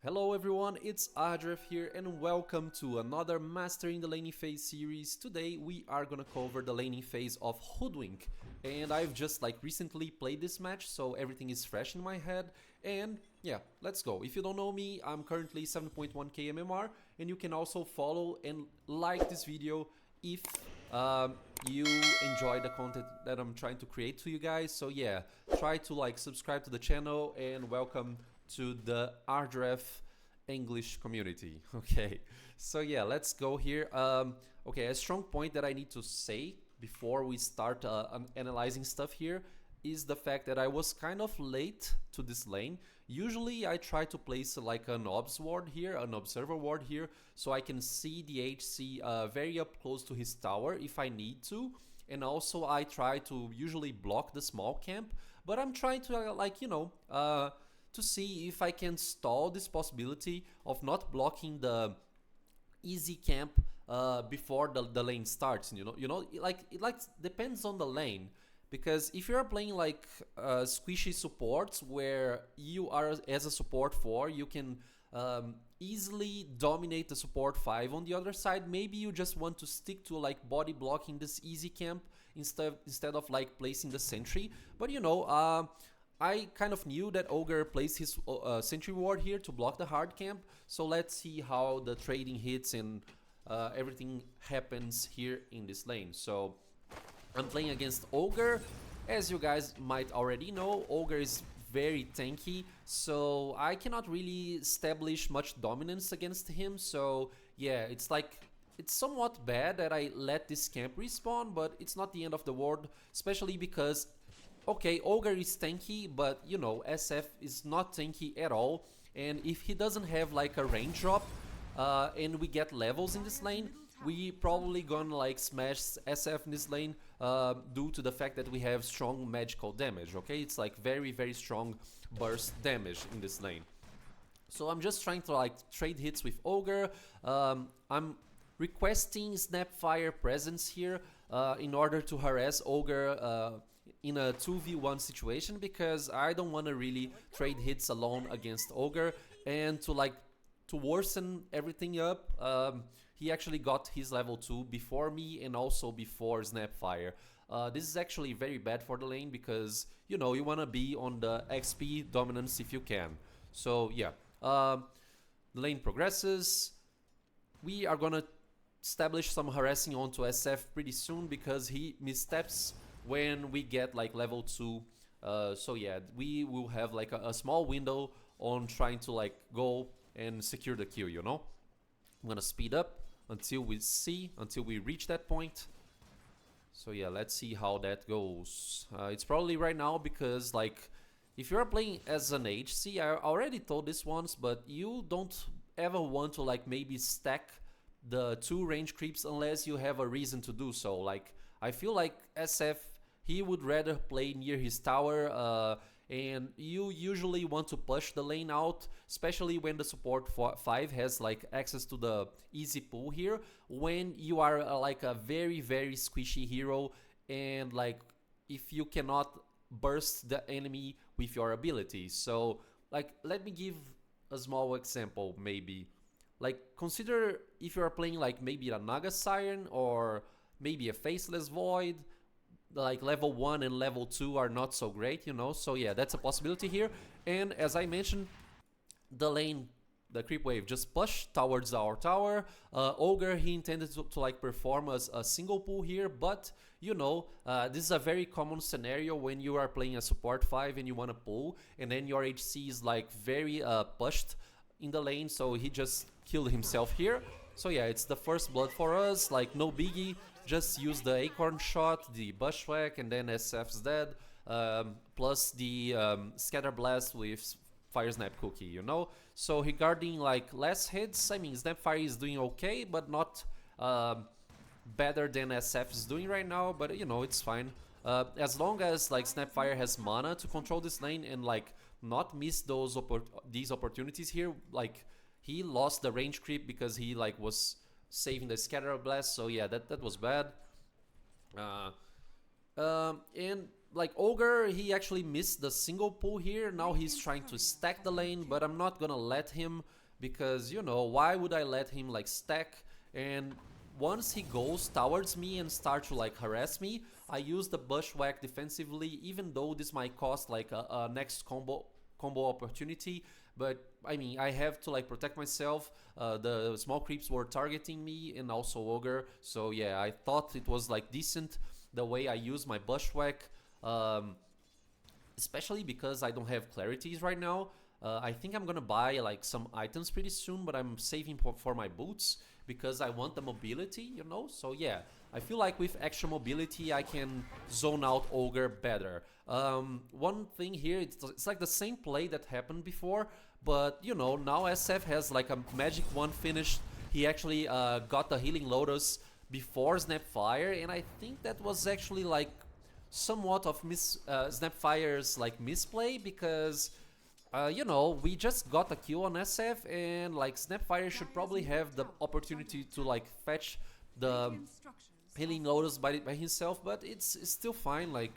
Hello everyone, it's Adref here and welcome to another Mastering the Laning Phase series. Today we are gonna cover the laning phase of Hoodwink, and I've just recently played this match, so everything is fresh in my head. And yeah, let's go. If you don't know me, I'm currently 7.1k MMR, and you can also follow and like this video if you enjoy the content that I'm trying to create to you guys. So yeah, try to subscribe to the channel and welcome to the RDREF English community. Okay, so yeah, let's go here. Okay, a strong point that I need to say before we start analyzing stuff here is the fact that I was kind of late to this lane. Usually I try to place an obs ward here, an observer ward here, so I can see the HC very up close to his tower if I need to. And also I try to usually block the small camp, but I'm trying to to see if I can stall this possibility of not blocking the easy camp before the lane starts. It depends on the lane, because if you're playing squishy supports where you are as a support 4, you can easily dominate the support 5 on the other side. Maybe you just want to stick to body blocking this easy camp instead of placing the sentry. But I kind of knew that Ogre placed his sentry ward here to block the hard camp, so let's see how the trading hits and everything happens here in this lane. So I'm playing against Ogre. As you guys might already know, Ogre is very tanky, so I cannot really establish much dominance against him. So yeah, it's somewhat bad that I let this camp respawn, but it's not the end of the world, especially because okay, Ogre is tanky, but SF is not tanky at all. And if he doesn't have a range drop and we get levels in this lane, we probably gonna smash SF in this lane due to the fact that we have strong magical damage. Okay, it's very, very strong burst damage in this lane. So I'm just trying to trade hits with Ogre. I'm requesting Snapfire presence here in order to harass Ogre in a 2v1 situation, because I don't want to really trade hits alone against Ogre. And to worsen everything up, he actually got his level 2 before me and also before Snapfire. This is actually very bad for the lane, because you want to be on the XP dominance if you can. So yeah, the lane progresses. We are gonna establish some harassing onto SF pretty soon, because he missteps when we get level 2. So yeah, we will have a small window on trying to go and secure the kill. I'm gonna speed up until we reach that point. So yeah, let's see how that goes. It's probably right now, because if you're playing as an HC, I already told this once, but you don't ever want to maybe stack the 2 range creeps unless you have a reason to do so. I feel like SF, he would rather play near his tower, and you usually want to push the lane out, especially when the support 5 has access to the easy pool here, when you are a very, very squishy hero, and if you cannot burst the enemy with your ability. So let me give a small example. Maybe consider if you are playing maybe a Naga Siren or maybe a Faceless Void. Level 1 and level 2 are not so great, so yeah, that's a possibility here. And as I mentioned, the lane, the creep wave just pushed towards our tower. Ogre, he intended to perform a single pull here, but this is a very common scenario when you are playing a support 5 and you want to pull, and then your HC is very pushed in the lane, so he just killed himself here. So yeah, it's the first blood for us, no biggie. Just use the acorn shot, the bushwhack, and then SF's dead, plus the scatter blast with fire snap cookie, So regarding less hits, I mean, Snapfire is doing okay, but not better than SF is doing right now, but it's fine. As long as Snapfire has mana to control this lane and not miss these opportunities here. He lost the range creep because he was saving the scatter blast, so yeah, that was bad. And like Ogre, he actually missed the single pull here. Now he's trying to stack the lane, but I'm not gonna let him because, you know, why would I let him like stack? And once he goes towards me and start to like harass me, I use the bushwhack defensively, even though this might cost like a next combo opportunity. But I mean, I have to like protect myself. The small creeps were targeting me and also Ogre, so yeah, I thought it was like decent the way I use my bushwhack, um, especially because I don't have clarities right now. I think I'm gonna buy like some items pretty soon, but I'm saving for my boots because I want the mobility, you know? So yeah, I feel like with extra mobility I can zone out Ogre better. One thing here, it's like the same play that happened before, but you know, now SF has like a magic one finished. He actually got the healing lotus before Snapfire, and I think that was actually like somewhat of Snapfire's like misplay because you know, we just got a kill on SF, and like Snapfire should probably have the opportunity to like fetch the healing lotus by himself, but it's still fine. Like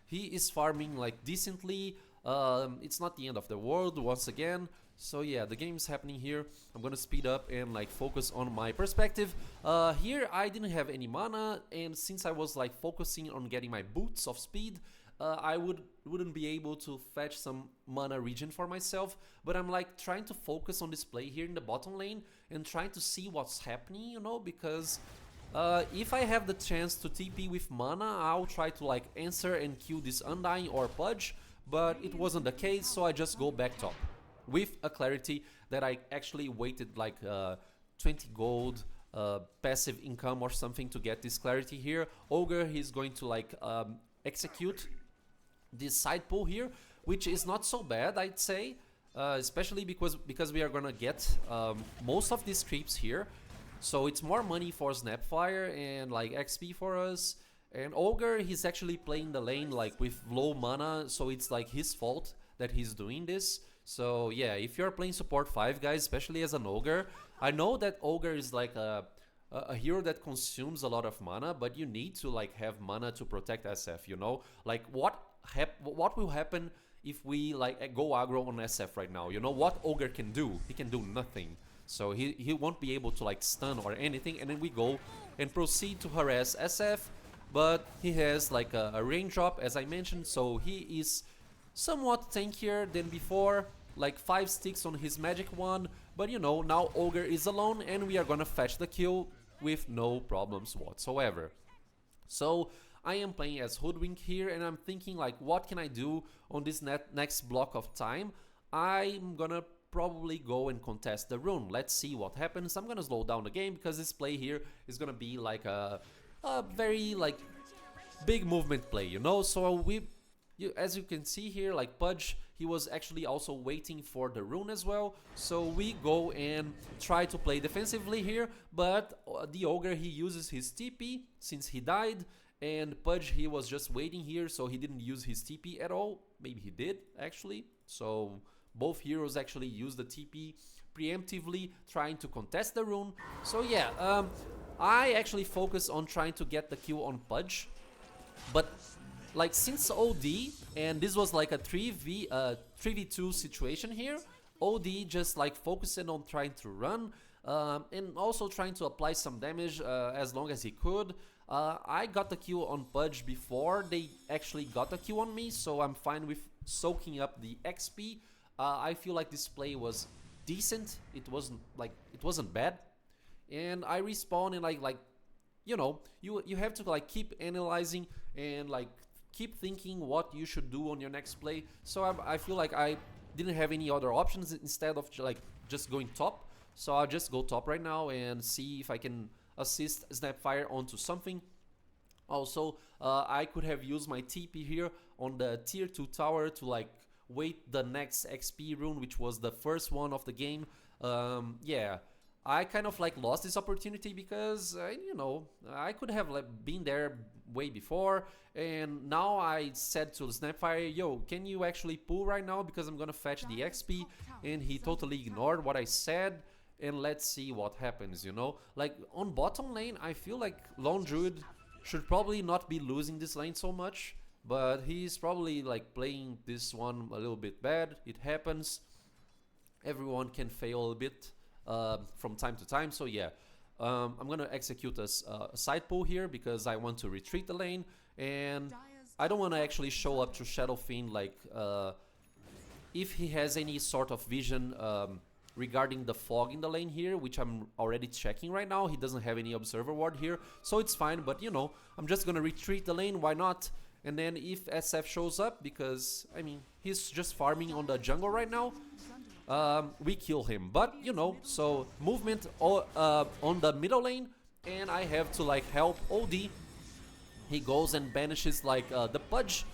he is farming like decently. It's not the end of the world once again. So yeah, the game is happening here. I'm gonna speed up and like focus on my perspective. Here I didn't have any mana, and since I was like focusing on getting my boots of speed, I wouldn't be able to fetch some mana regen for myself. But I'm like trying to focus on this play here in the bottom lane and trying to see what's happening, you know, because if I have the chance to TP with mana, I'll try to like answer and kill this Undying or Pudge, but it wasn't the case, so I just go back top with a clarity that I actually waited like 20 gold passive income or something to get this clarity here. Ogre, he's going to like execute this side pull here, which is not so bad, I'd say, especially because we are gonna get most of these creeps here, so it's more money for Snapfire and like XP for us. And Ogre, he's actually playing the lane like with low mana, so it's like his fault that he's doing this. So yeah, if you're playing support 5, guys, especially as an Ogre, I know that Ogre is like a hero that consumes a lot of mana, but you need to like have mana to protect SF, you know? Like what will happen if we like go aggro on SF right now? You know what Ogre can do? He can do nothing. So he won't be able to like stun or anything, and then we go and proceed to harass SF, but he has like a range drop, as I mentioned, so he is somewhat tankier than before, like 5 sticks on his magic wand, but you know, now Ogre is alone and we are gonna fetch the kill with no problems whatsoever. So I am playing as Hoodwink here, and I'm thinking like, what can I do on this next block of time? I'm gonna probably go and contest the rune. Let's see what happens. I'm gonna slow down the game because this play here is gonna be like a very like big movement play, you know? So as you can see here, like Pudge, he was actually also waiting for the rune as well. So we go and try to play defensively here, but the Ogre, he uses his TP since he died, and Pudge, he was just waiting here, so he didn't use his TP at all. Maybe he did, actually. So both heroes actually use the TP preemptively, trying to contest the rune. So yeah, I actually focus on trying to get the kill on Pudge, but like since OD, and this was like a 3v2 situation here, OD just like focusing on trying to run and also trying to apply some damage as long as he could. I got the kill on Pudge before they actually got the kill on me, so I'm fine with soaking up the XP. I feel like this play was decent. It wasn't bad, and I respawn and like you know, you have to like keep analyzing and like keep thinking what you should do on your next play. So I feel like I didn't have any other options instead of like just going top. So I'll just go top right now and see if I can assist Snapfire onto something. Also, I could have used my TP here on the tier 2 tower to like wait the next XP rune, which was the first one of the game. Yeah, I kind of like lost this opportunity because you know, I could have like been there way before, and now I said to Snapfire, yo, can you actually pull right now because I'm gonna fetch the XP, and he totally ignored what I said, and let's see what happens, you know. Like on bottom lane, I feel like Lone Druid should probably not be losing this lane so much. but he's probably like playing this one a little bit bad. It happens. Everyone can fail a bit from time to time. So yeah, I'm gonna execute a side pull here because I want to retreat the lane, and I don't want to actually show up to Shadow Fiend like if he has any sort of vision regarding the fog in the lane here, which I'm already checking right now. He doesn't have any observer ward here, so it's fine, but you know, I'm just gonna retreat the lane, why not? And then if SF shows up, because I mean, he's just farming on the jungle right now, we kill him. But you know, so movement on the middle lane, and I have to like help OD. He goes and banishes like the Pudge.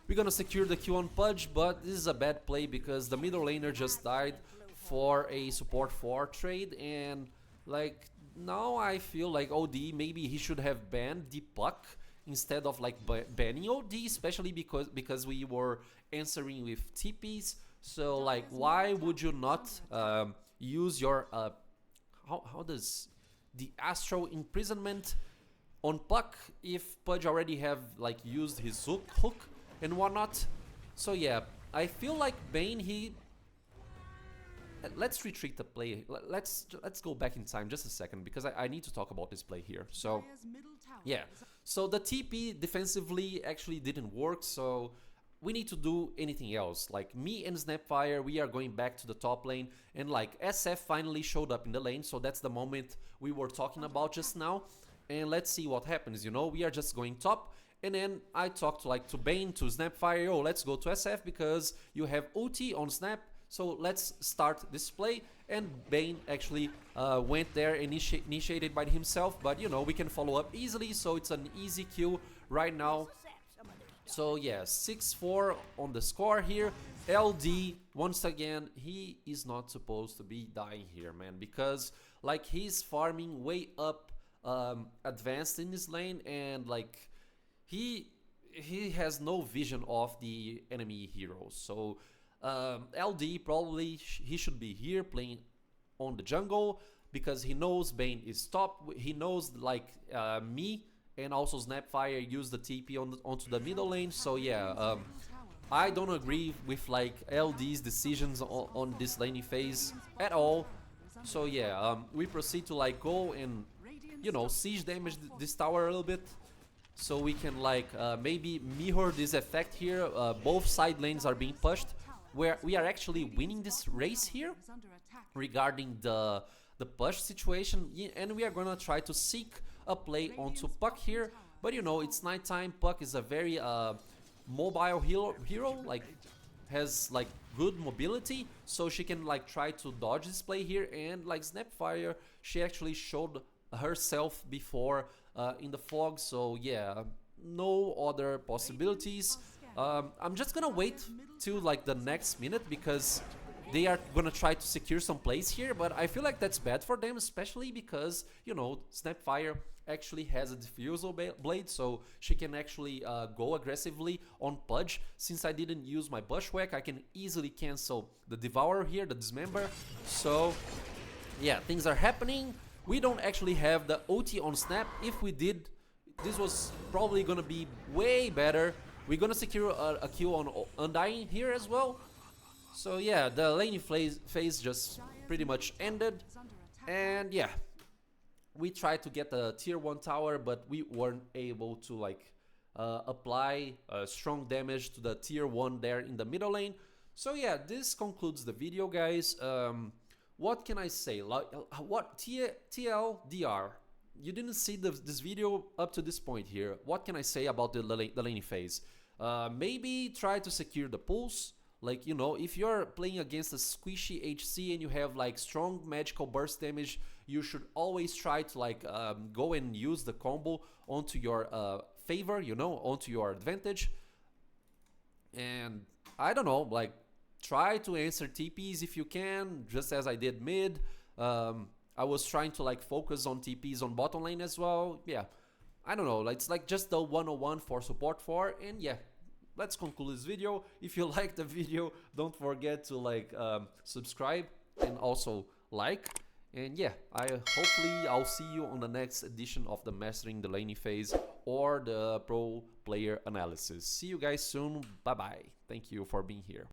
We're gonna secure the Q on Pudge, but this is a bad play because the middle laner just died for a support 4 trade, and like now I feel like OD maybe he should have banned the puck instead of like banning OD, especially because we were answering with TPs. So like why would you not use your how does the Astral Imprisonment on puck if Pudge already have like used his hook and whatnot? So yeah, I feel like Bane, he let's retreat the play. Let's go back in time just a second because I need to talk about this play here. So yeah, so the TP defensively actually didn't work, so we need to do anything else. Like me and Snapfire, we are going back to the top lane, and like SF finally showed up in the lane, so that's the moment we were talking about just now. And let's see what happens, you know, we are just going top. And then I talked to Bane, to Snapfire, oh, let's go to SF because you have ulti on Snap, so let's start this play. And Bane actually went there, initiated by himself, but you know, we can follow up easily, so it's an easy kill right now. So yeah, 6-4 on the score here. LD, once again, he is not supposed to be dying here, man, because like he's farming way up advanced in this lane, and like he has no vision of the enemy heroes. So LD probably he should be here playing on the jungle because he knows Bane is top. He knows like me and also Snapfire use the TP onto the middle lane. So yeah, I don't agree with like LD's decisions on this laning phase at all. So yeah, we proceed to like go and you know siege damage this tower a little bit, so we can like maybe mirror this effect here. Both side lanes are being pushed, where we are actually winning this race here regarding the push situation, and we are gonna try to seek a play onto Puck here. But you know, it's nighttime. Puck is a very mobile hero, like has like good mobility, so she can like try to dodge this play here. And like Snapfire, she actually showed herself before in the fog, so yeah, no other possibilities. I'm just gonna wait till like the next minute because they are gonna try to secure some plays here, but I feel like that's bad for them, especially because you know Snapfire actually has a diffusal blade, so she can actually go aggressively on Pudge. Since I didn't use my bushwhack, I can easily cancel the Devourer here, the Dismember. So yeah, things are happening. We don't actually have the OT on Snap. If we did, this was probably gonna be way better. We're gonna secure a kill on Undying here as well. So yeah, the laning phase just pretty much ended. And yeah, we tried to get a tier 1 tower, but we weren't able to like apply strong damage to the tier 1 there in the middle lane. So yeah, this concludes the video, guys. What can I say? Like, what TLDR? You didn't see this video up to this point here. What can I say about the laning phase? Maybe try to secure the pulse. Like, you know, if you're playing against a squishy HC and you have like strong magical burst damage, you should always try to like go and use the combo onto your favor, you know, onto your advantage. And I don't know, like try to answer TPs if you can, just as I did mid. I was trying to like focus on TPs on bottom lane as well. Yeah, I don't know, it's like just the 101 for support 4. And yeah, let's conclude this video. If you like the video, don't forget to like subscribe and also like. And yeah, hopefully I'll see you on the next edition of the Mastering the Laning phase or the pro player analysis. See you guys soon. Bye bye. Thank you for being here.